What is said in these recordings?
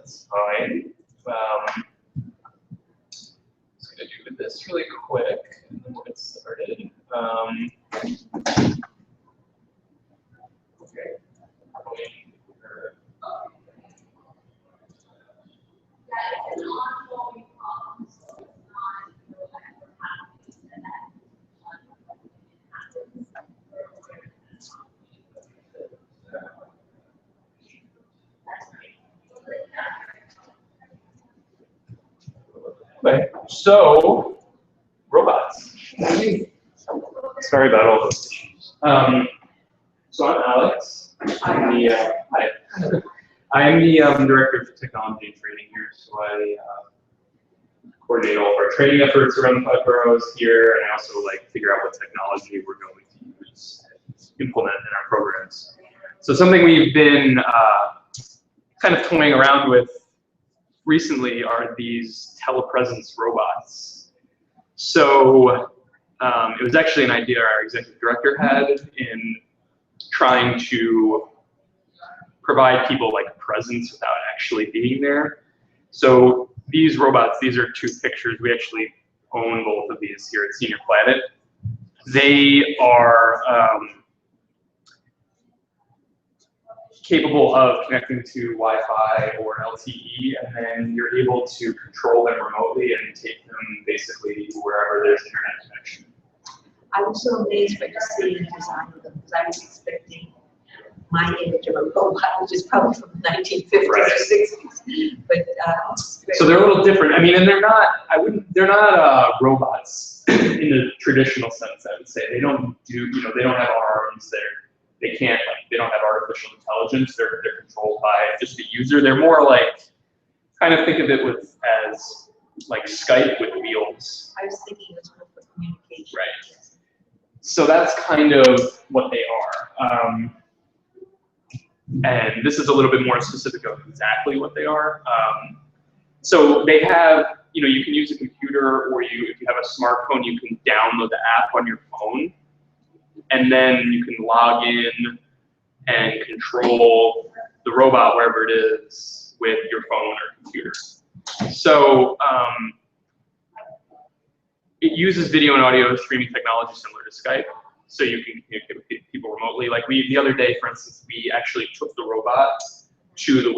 that's fine. Just gonna do this really quick, and then we'll get started. Okay. Okay, so robots. Sorry about all those issues. So I'm Alex. I'm the director of technology and training here. So I coordinate all of our training efforts around the 5 boroughs here, and I also figure out what technology we're going to use and implement in our programs. So something we've been kind of toying around with recently are these telepresence robots. So it was actually an idea our executive director had in trying to provide people presence without actually being there. So these robots, these are 2 pictures. We actually own both of these here at Senior Planet. They are capable of connecting to Wi-Fi or LTE, and then you're able to control them remotely and take them basically wherever there's internet connection. I was so amazed by just seeing the design of them, because I was expecting my image of a robot, which is probably from the 1950s or 60s. But so they're a little different. I mean, and they're not robots in the traditional sense. I would say they don't do, they don't have arms. They can't, they don't have artificial intelligence. They're controlled by just the user. They're more kind of think of it as Skype with wheels. I was thinking it was more for communication. Right. Yes. So that's kind of what they are. And this is a little bit more specific of exactly what they are. So they have, you can use a computer, or if you have a smartphone, you can download the app on your phone. And then you can log in and control the robot wherever it is with your phone or computer. So it uses video and audio streaming technology similar to Skype. So you can communicate with people remotely. The other day, for instance, we actually took the robot to the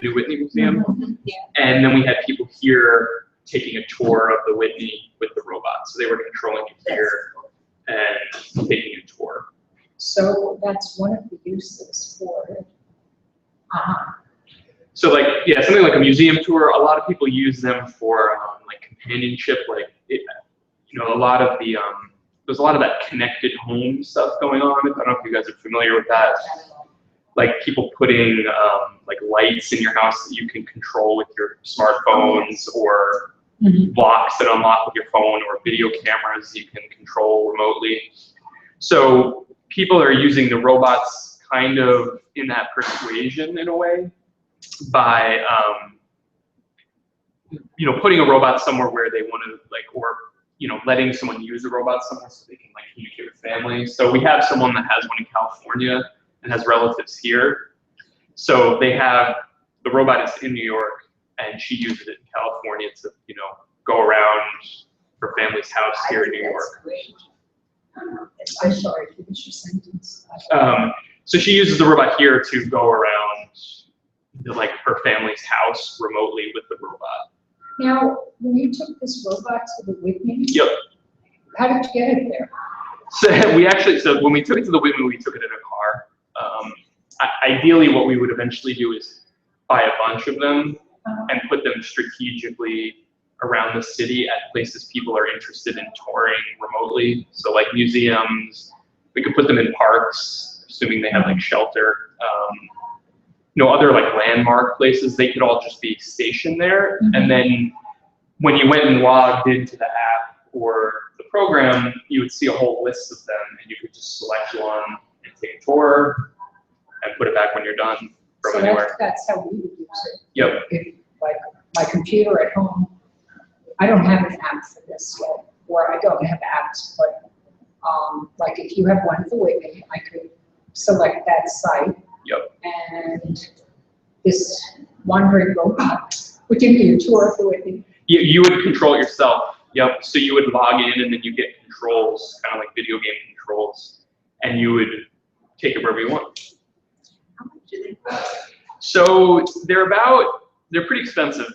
new Whitney Museum. Mm-hmm. Yeah. And then we had people here taking a tour of the Whitney with the robot. So they were controlling it here and taking a tour. So that's one of the uses for it. So something like a museum tour, a lot of people use them for companionship. A lot of the there's a lot of that connected home stuff going on. I don't know if you guys are familiar with that. People putting lights in your house that you can control with your smartphones, or locks that unlock with your phone, or video cameras you can control remotely. So people are using the robots kind of in that persuasion in a way by, putting a robot somewhere where they want to or letting someone use a robot somewhere so they can communicate with family. So we have someone that has one in California and has relatives here. So they have, the robot is in New York, and she uses it in California to, go around her family's house here in New York. I'm sorry, finish your sentence. So she uses the robot here to go around her family's house remotely with the robot. Now, when you took this robot to the Whitney, Yep. How did you get it there? So when we took it to the Whitney, we took it in a car. Ideally, what we would eventually do is buy a bunch of them and put them strategically around the city at places people are interested in touring remotely. So museums, we could put them in parks, assuming they have shelter. Other landmark places, they could all just be stationed there. And then when you went and logged into the app or the program, you would see a whole list of them, and you could just select one and take a tour and put it back when you're done from anywhere. That's how we would use it. Yep. If, my computer at home, I don't have an app for this yet, or I don't have apps, but if you have one for Whitney, I could select that site. Yep. And this wandering robot. We can do a tour of the Whitney. You would control it yourself. Yep. So you would log in and then you get controls, kind of like video game controls, and you would take it wherever you want. How much do they cost? So they're pretty expensive.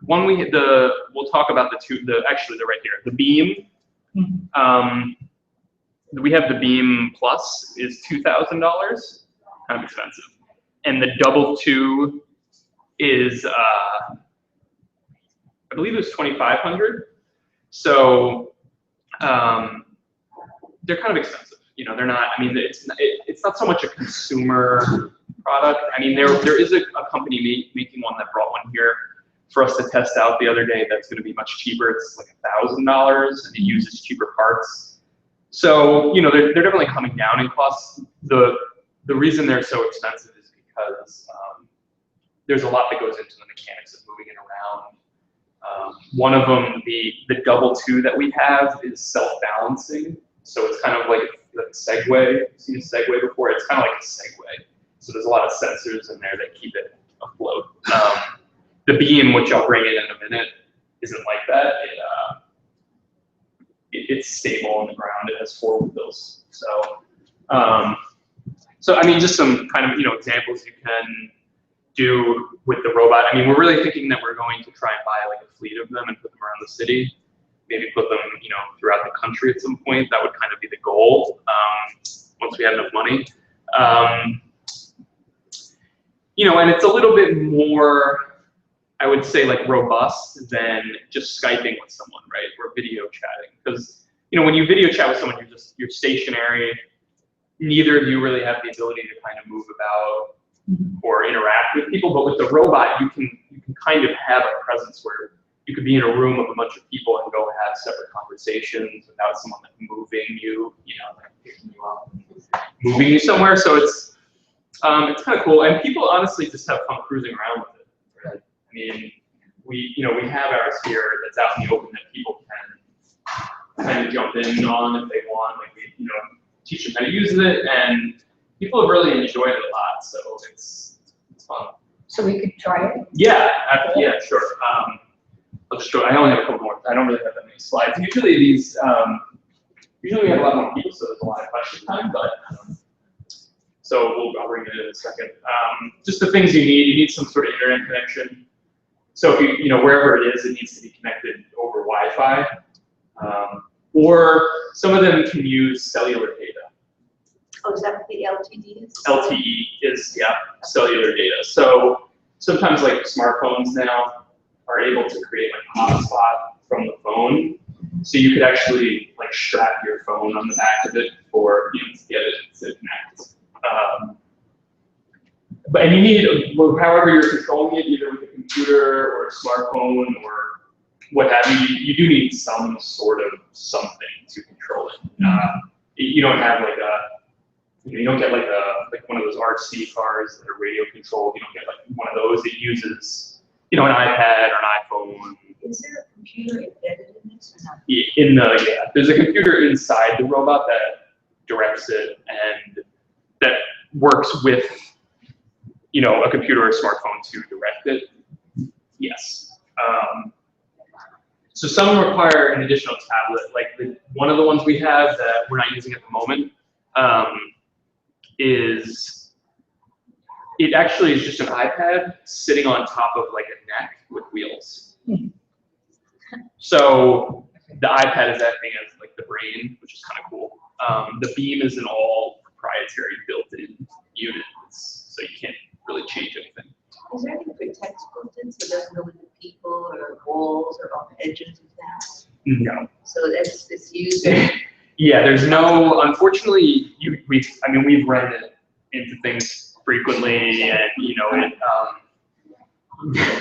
We'll talk about actually they're right here. The Beam. We have the Beam Plus is $2,000, kind of expensive, and the Double 2 is I believe it was $2,500. So they're kind of expensive. You know, they're not. I mean, it's not so much a consumer product. I mean, there is a company making one that brought one here for us to test out the other day. That's going to be much cheaper. It's like $1,000, and it uses cheaper parts. So you know, they're definitely coming down in cost. The reason they're so expensive is because there's a lot that goes into the mechanics of moving it around. One of them, the Double 2 that we have, is self-balancing. So it's kind of like a Segway. You've seen a Segway before? It's kind of like a Segway. So there's a lot of sensors in there that keep it afloat. The Beam, which I'll bring in a minute, isn't like that. It's stable on the ground. It has 4 wheels. So I mean, just some kind of examples you can do with the robot. I mean, we're really thinking that we're going to try and buy like a fleet of them and put them around the city. Maybe put them, throughout the country at some point. That would kind of be the goal once we have enough money. And it's a little bit more, I would say, like robust than just Skyping with someone, right? Or video chatting, because when you video chat with someone, you're stationary. Neither of you really have the ability to kind of move about or interact with people. But with the robot, you can kind of have a presence where you could be in a room of a bunch of people and go have separate conversations without someone like moving you, like picking you up, and moving you somewhere. So it's kind of cool, and people honestly just have fun cruising around with it. Right? I mean, we have ours here that's out in the open that people can kind of jump in on if they want. Like we, teach them how to use it, and people have really enjoyed it a lot. So it's fun. So we could try it? Yeah, sure. I'll just show. I only have a couple more. I don't really have that many slides. Usually these, usually we have a lot more people, so there's a lot of question time. But so I'll bring it in a second. Just the things you need some sort of internet connection. So if wherever it is, it needs to be connected over Wi-Fi, or some of them can use cellular data. Oh, is that what the LTE is? LTE is cellular data. So sometimes like smartphones now are able to create like a hotspot from the phone, so you could actually like strap your phone on the back of it for to get it to connect. And you need, however you're controlling it, either with a computer or a smartphone or what have you. You do need some sort of something to control it. You don't have like you don't get like one of those RC cars that are radio controlled. You don't get like one of those. It uses an iPad or an iPhone. Is there a computer embedded in this or not? There's a computer inside the robot that directs it and that works with a computer or a smartphone to direct it. Yes. So some require an additional tablet. Like one of the ones we have that we're not using at the moment it actually is just an iPad sitting on top of like a neck with wheels. So the iPad is acting as like the brain, which is kind of cool. The Beam is an all proprietary built-in unit, so you can't really change anything. Is there any protection built in so it doesn't go into people or walls or on the edges of that? No. So it's used. Yeah, there's no. Unfortunately, we've run it into things frequently, and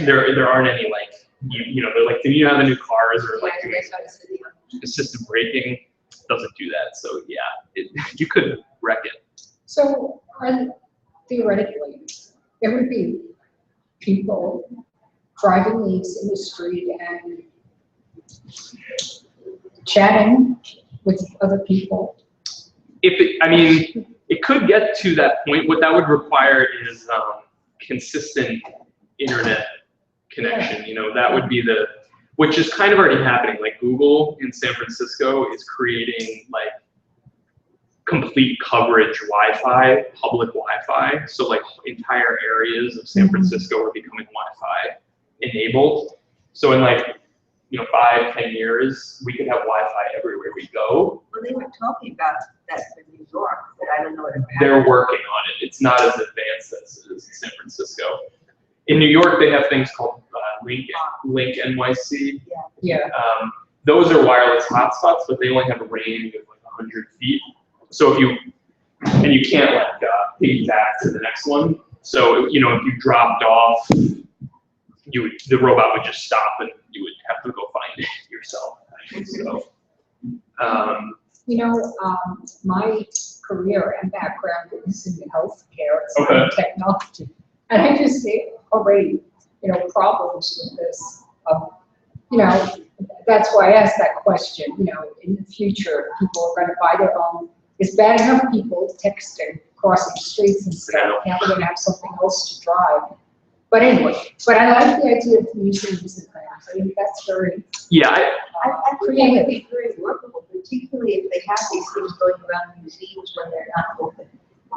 there aren't any like they're like, do you have the new cars or like assisted braking? Doesn't do that. So yeah, you could wreck it. So theoretically, there would be people driving these in the street and chatting with other people. It could get to that point. What that would require is consistent internet connection. You know, that would be which is kind of already happening. Like Google in San Francisco is creating like complete coverage Wi-Fi, public Wi-Fi. So like entire areas of San Francisco are becoming Wi-Fi enabled. So in like, you know, 5-10 years, we could have Wi-Fi everywhere we go. Well, they were talking about that for New York, but I don't know what about. They're working on it. It's not as advanced as it is in San Francisco. In New York, they have things called Link NYC. Yeah. Those are wireless hotspots, but they only have a range of like 100 feet. So if you can't like piggyback to the next one. So you know, if you dropped off, the robot would just stop and you would have to go find it yourself. So, you know, my career and background is in healthcare, it's Okay. in technology, and I just see already, you know, problems with this. You know, that's why I asked that question. You know, in the future, people are going to buy their own. It's bad enough people texting, crossing streets and stuff. Now they're going to have something else to drive. But anyway, but I like the idea of museums and things. I think that's very yeah, I think that would be very workable, particularly if they have these things going around museums when they're not open.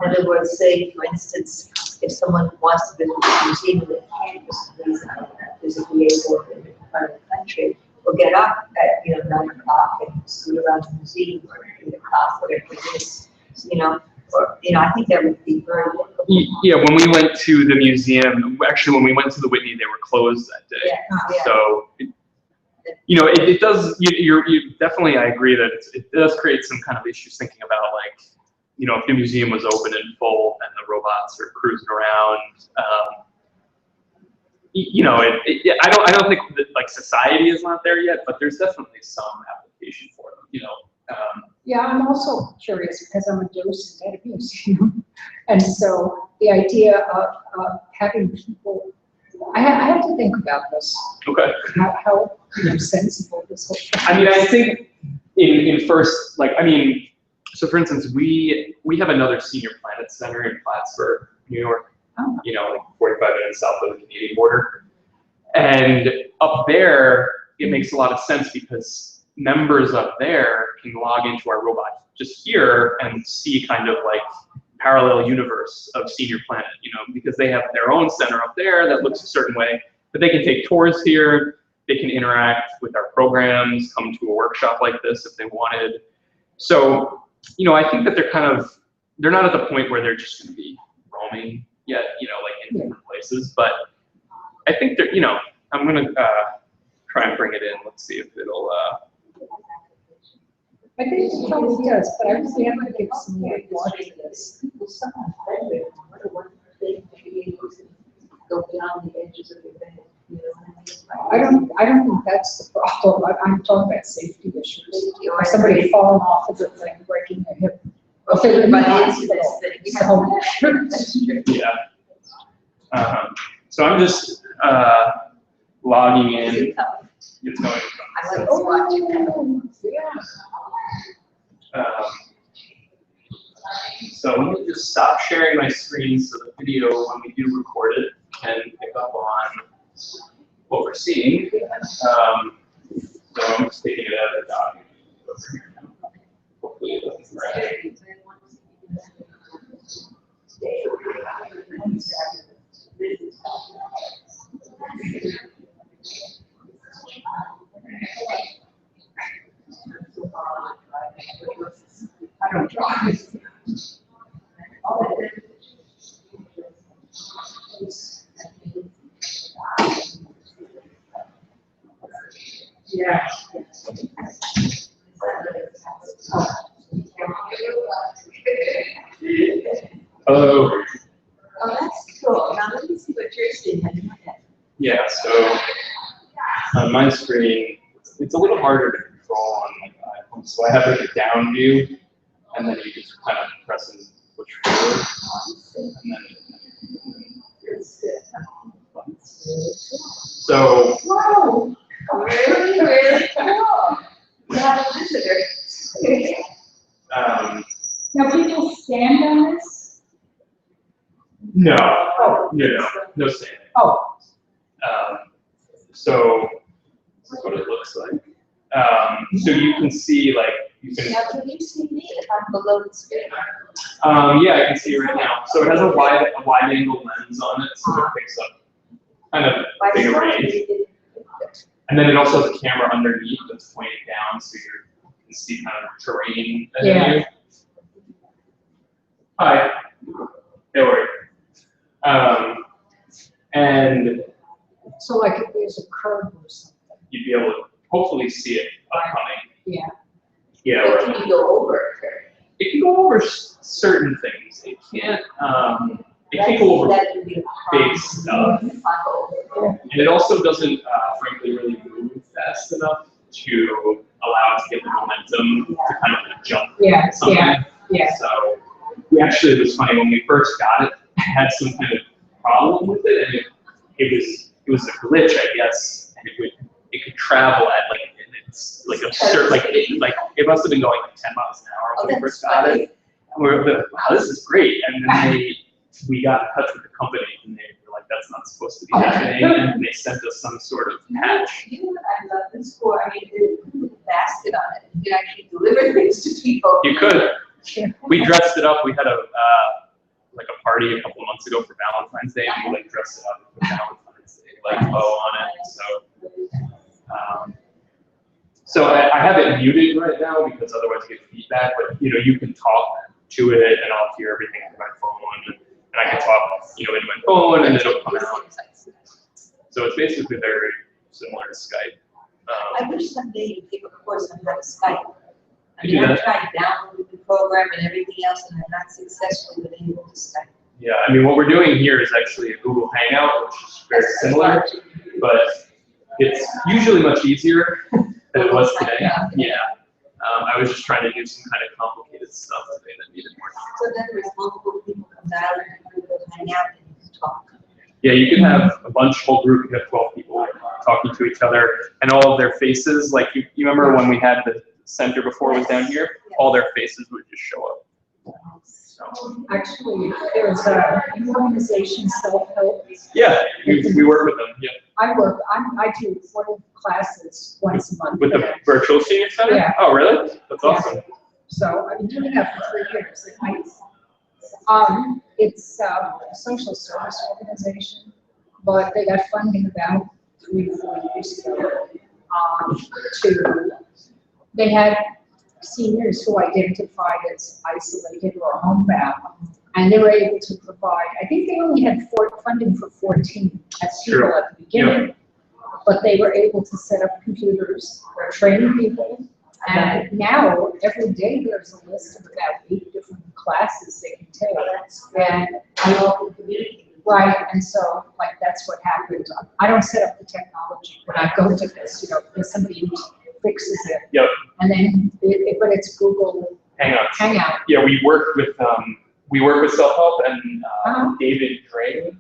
In other words, say, for instance, if someone wants to visit a museum and they can't because they're not physically able in a different part of the country, will get up at 9 o'clock and scoot around the museum or 8 o'clock, whatever it is, you know. Or, you know, I think that would be very workable. Yeah, when we went to the museum, actually when we went to the Whitney, they were closed that day. Yeah. So, you know, it does, you definitely, I agree that it does create some kind of issues thinking about like, you know, if the museum was open and full and the robots are cruising around, you know, I don't think that like society is not there yet, but there's definitely some application for them, you know. Yeah, I'm also curious because I'm a docent at a museum, and so the idea of having people, I have to think about this. Okay. How sensible this whole thing. I mean, I think in first, like, I mean, so for instance, we have another Senior Planet Center in Plattsburgh, New York. Oh. You know, like 45 minutes south of the Canadian border, and up there it makes a lot of sense because members up there can log into our robot just here and see kind of like parallel universe of Senior Planet, you know, because they have their own center up there that looks a certain way, but they can take tours here, they can interact with our programs, come to a workshop like this if they wanted. So, you know, I think that they're not at the point where they're just going to be roaming yet, you know, like in different places, but I think they're, you know, I'm going to try and bring it in. Let's see if it'll, I think it probably does, but I really have to give some more thought to this. Go beyond the edges of the bed, you know what I I mean? don't think that's the problem. I'm talking about safety issues. Or somebody falling off of the thing, breaking their hip. If they're in the hospital, so- That's true. yeah. So I'm just logging in. It's going I like to watch it. So let me just stop sharing my screen so the video, when we do record it, can pick up on what we're seeing. So I'm just taking it out of the document. Hopefully it doesn't crash. I don't drive. Yeah. Hello. Oh, that's cool. Now let me see what you're seeing. I didn't know that. Yeah, so on my screen, it's a little harder to control on like iPhone. So I have like a down view, and then you just kind of press and push forward, and then. So. Whoa! Really, really cool. We have a visitor. Now people stand on this? No, no, no. No standing. Oh, So this is what it looks like. So you can see, like, you can. Now, can you see me if I'm below the screen? Yeah, I can see it right now. So it has a wide angle lens on it, so it picks up kind of bigger range. And then it also has a camera underneath that's pointing down, so you can see kind of terrain ahead of you. Hi. Don't worry. And so like if there's a curve or something. you'd be able to hopefully see it upcoming. Yeah. Yeah. Or can you go over it? It can go over certain things. It can't go over That would be big stuff. hard. And it also doesn't, frankly, really move fast enough to allow it to get the momentum to kind of jump. Yeah, Something. yeah. So we actually, it was funny, when we first got it, it had some kind of problem with it, and it was a glitch, I guess, and it could travel at like absurd, like it must have been going like 10 miles an hour when we first got it. And we were like, wow, this is great. And then we got in touch with the company, and they were like, that's not supposed to be happening, and they sent us some sort of patch. You know what I love this for? I mean, you could put a basket on it. You can actually deliver things to people. You could. We dressed it up. We had a party a couple of months ago for Valentine's Day, and we dressed it up with Valentine's Day bow on it. So I have it muted right now because otherwise I get feedback. But you can talk to it, and I'll hear everything through my phone, and I can talk into my phone, and it'll come out. So it's basically very similar to Skype. I wish someday you'd give a course on how to Skype. I You mean, do I've that? tried to download the program and everything else, and I've not successfully been able to Skype. Yeah, I mean, what we're doing here is actually a Google Hangout, which is very similar, but it's usually much easier than it was today. Yeah. I was just trying to do some kind of complicated stuff today that needed more time. So then there's multiple people come down and hang out and you can talk. Yeah, you can have a whole group, you have 12 people talking to each other, and all of their faces, like you remember when we had the center before was down here, all their faces would just show up. So. Actually, there's an organization, self-help. Yeah, we work with them, yeah. I do one of the classes once a month. With the virtual senior center? Yeah. Oh, really? That's awesome. So I've been doing that for 3 years. It's a social service organization, but they got funding about 3 or 4 years ago. They had seniors who identified as isolated or homebound, and they were able to provide, I think they only had funding for 14 as people Sure. at the beginning, but they were able to set up computers, train people, and now every day there's a list of about 8 different classes they can take. And right, and so that's what happens. I don't set up the technology when I go to this, there's somebody who fixes it. Yep. And then, but it's Google Hangout. Yeah, we work with self-help, and David Drain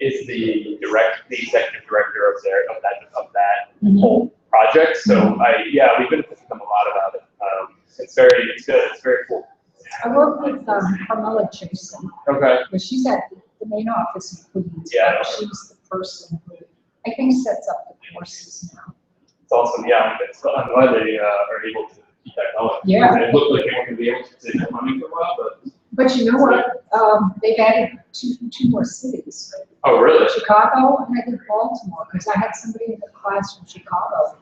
is the executive director of that whole project. So we've been with them a lot about it. It's good. It's very cool. I work with Carmela Jason. Okay. But she's at the main office in Queens. Yeah. But she's the person who I think sets up the courses now. It's awesome. Yeah, I'm glad they are able to keep that going. Yeah. It looked like they weren't going to be able to stay running for a while, But you know what? They've added two more cities. Oh, really? Chicago and I think Baltimore, because I had somebody in the class from Chicago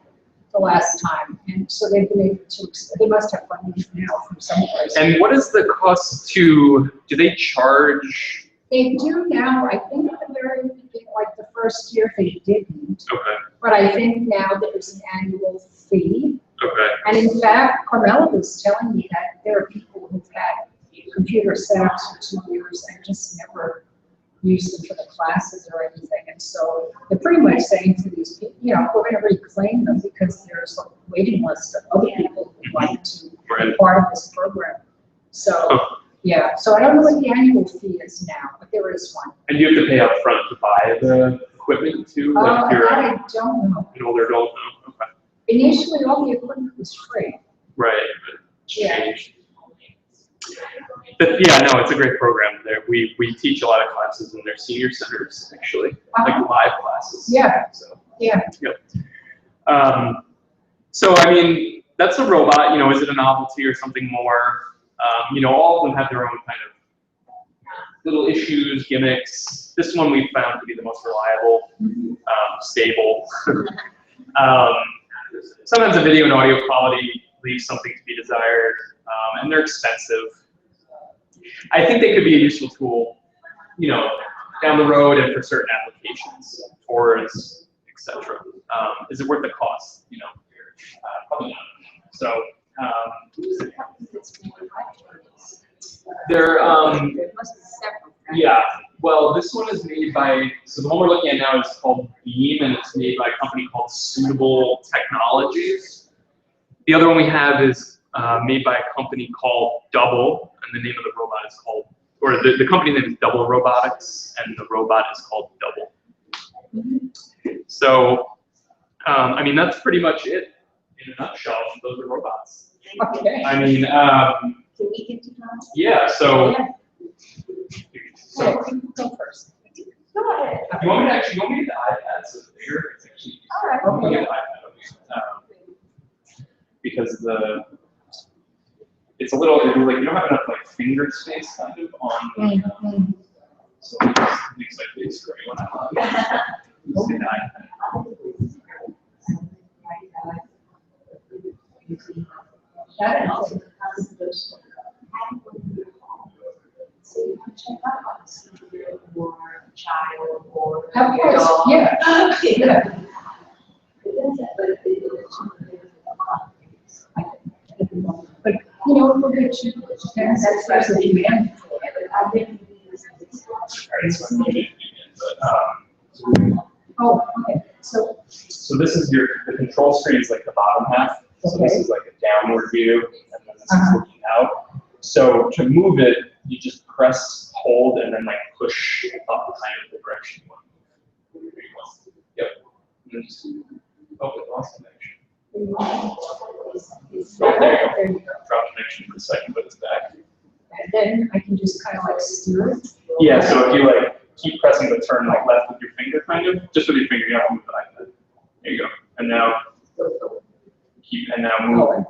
the last time, and so they've been able to. They must have funding now from somewhere. And what is the cost do they charge? They do now. I think at the very beginning, like the first year, they didn't. Okay. But I think now there's an annual fee. Okay. And in fact, Carmela was telling me that there are people who've had computer setups for 2 years and just never used them for the classes or anything. And so they're pretty much saying to these people, we're going to reclaim them because there's a waiting list of other people who'd like to be part of this program. So, yeah. So I don't know what the annual fee is now, but there is one. And you have to pay up front to buy the equipment too? Like if you're I don't know. an older adult? No? Okay. Initially, all the equipment was free. Right. Yeah. But yeah, no, it's a great program. There, we teach a lot of classes in their senior centers, actually, like live classes. Yeah. So, Yeah. yep. So I mean, that's a robot. You know, is it a novelty or something more? You know, all of them have their own kind of little issues, gimmicks. This one we found to be the most reliable, stable. Sometimes the video and audio quality leaves something to be desired, and they're expensive. I think they could be a useful tool, you know, down the road and for certain applications, tours, etc. Is it worth the cost? You know, probably not. So they're There must be several. Right? yeah. Well, this one is made by, so the one we're looking at now is called Beam, and it's made by a company called Suitable Technologies. The other one we have is made by a company called Double, and the name of the robot is called, or the company name is Double Robotics, and the robot is called Double. So, I mean, that's pretty much it in a nutshell. Those are robots. Okay. I mean, Can we get to that? yeah, so. Yeah. So, Go first. Go ahead. you want me to actually, you want me to get the iPad so it's bigger? It's actually, All right. I'm gonna get the iPad, because it's a little, like, you don't have enough like finger space kind of on the, so it makes my face gray when I'm on the iPad. That also becomes those. So you can check out on senior or child or Of course, dog. yeah. Yeah. But, you know, for the children, that's a demand for it. I've been Alright, so I'm gonna begin, but, Oh, okay, so, so this is the control screen is like the bottom half. So this Okay. is like a downward view, and then this is Uh-huh. looking out. So to move it, you just press, hold, and then like push up kind of the direction you want to move. There you go. Yep. And then just, oh, it lost connection. Oh, there you go. Drop connection for a second, but it's back. and then I can just kind of like steer it. Yeah, so if you like keep pressing the turn like left with your finger, kind of, just with your finger, you don't have to move the iPad. There you go. And now keep, and now move.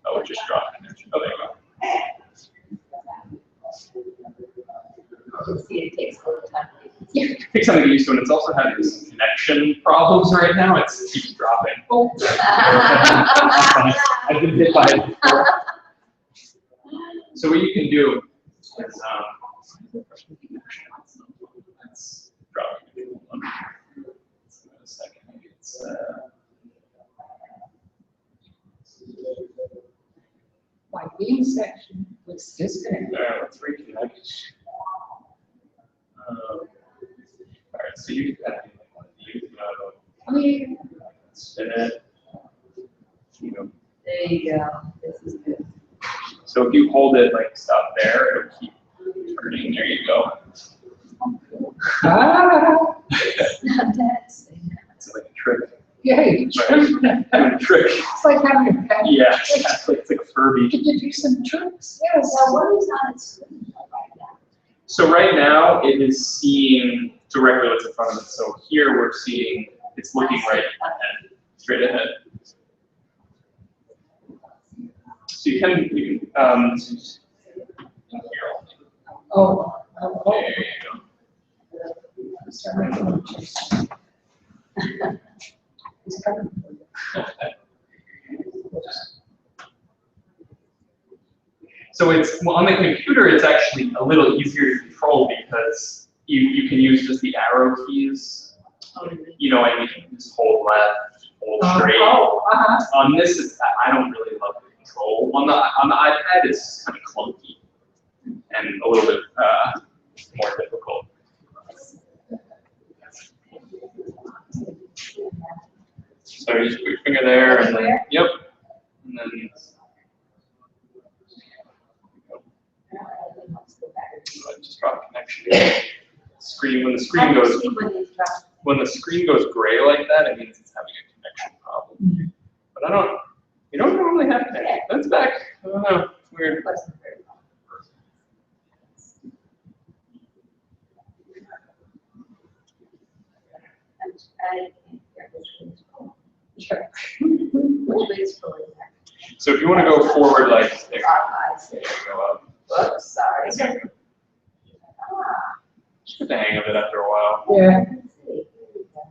Oh, it just dropped connection. Oh, there you go. You see, it takes a little time. It takes something to get used to, and it's also having some connection problems right now. It keeps dropping. Oh, I've been hit by it before. So what you can do is, let's drop it. Hold on a second. It's, my beam section was disconnected. let's reconnect. All right, so you can I mean, spin it. You know. There you go. This is good. So if you hold it like stop there, it'll keep turning. There you go. ah, Not that. It's like a trick. yay, Right. Having a trick. it's like having a pet. Yeah, exactly. It's like a Furby. Could you do some tricks? Yes. So what is on its screen right now? So right now it is seeing directly what's in front of it. So here we're seeing it's looking right ahead, straight ahead. So you can here. Oh, There you go. It's coming. So it's well, on the computer, it's actually a little easier to control because you can use just the arrow keys. You know, and you can just hold left, hold straight. On this, I don't really love the control. On the iPad, it's kind of clunky and a little bit more difficult. So you just put your finger there, and then yep, and then. Just drop connection. Screen when the screen goes gray like that, it means it's having a connection problem. But you don't normally have connection. That's back. I don't know. It's weird. I can't hear which way it's going. Sure. Which way is going there? So if you want to go forward, like, there I see. you go up. Whoops, sorry. Okay. Ah, Just get the hang of it after a while. Yeah. let's see. Here we go.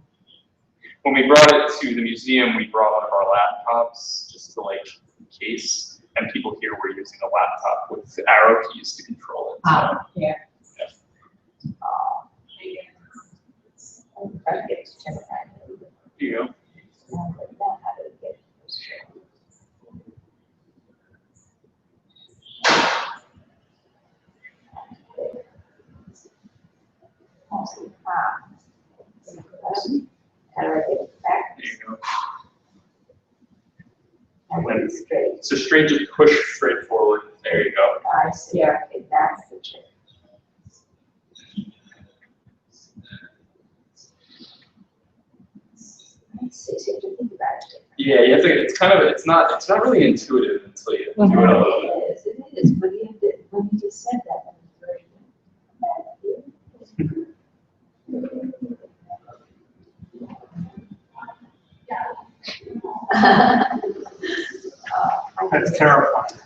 When we brought it to the museum, we brought one of our laptops just to like in case, and people here were using a laptop with arrow keys to control it. Ah, yeah. Oh, I'm trying to get to Gemini. Here you go. But now how do I get this straight? Oh, see, how do I get it back? There you go. And then straight. So straight, just push straight forward. There you go. I see, Yeah. okay, that's the trick. Let's see, so you have to think about it. Yeah, you have to. It's not really intuitive until you do it a little bit. It is, but you have to, when you just said that, I'm very That's terrifying.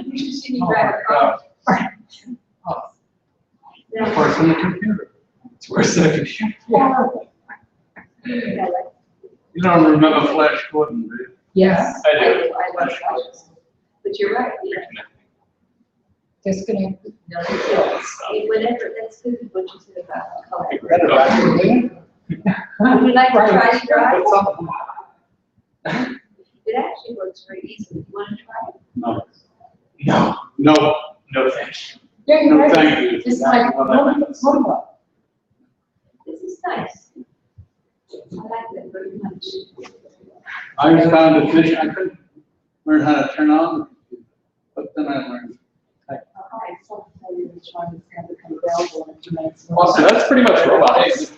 You should see me drive a car. It's worse than the computer. It's worse than a computer. Yeah, like, You don't remember Flash Gordon, do you? Yes. I do. I love flashes. But you're right, yeah. Disconnected. No, it's, whatever, that's good, what you said about color. Better back in there. Would you like to try to drive? What's up? It actually works very easily. You want to try it? No. No, No, no, thank you. Yeah, you're no, right. thank you. It's like, Momo. This is nice. I like that very much. I found a fish, I couldn't learn how to turn on, the computer, but then I learned. All right, so I'll tell you which one is going to become available in a few minutes. Also, that's pretty much robotics.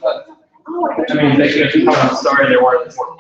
Oh, I mean, they should have come. I'm sorry, there weren't more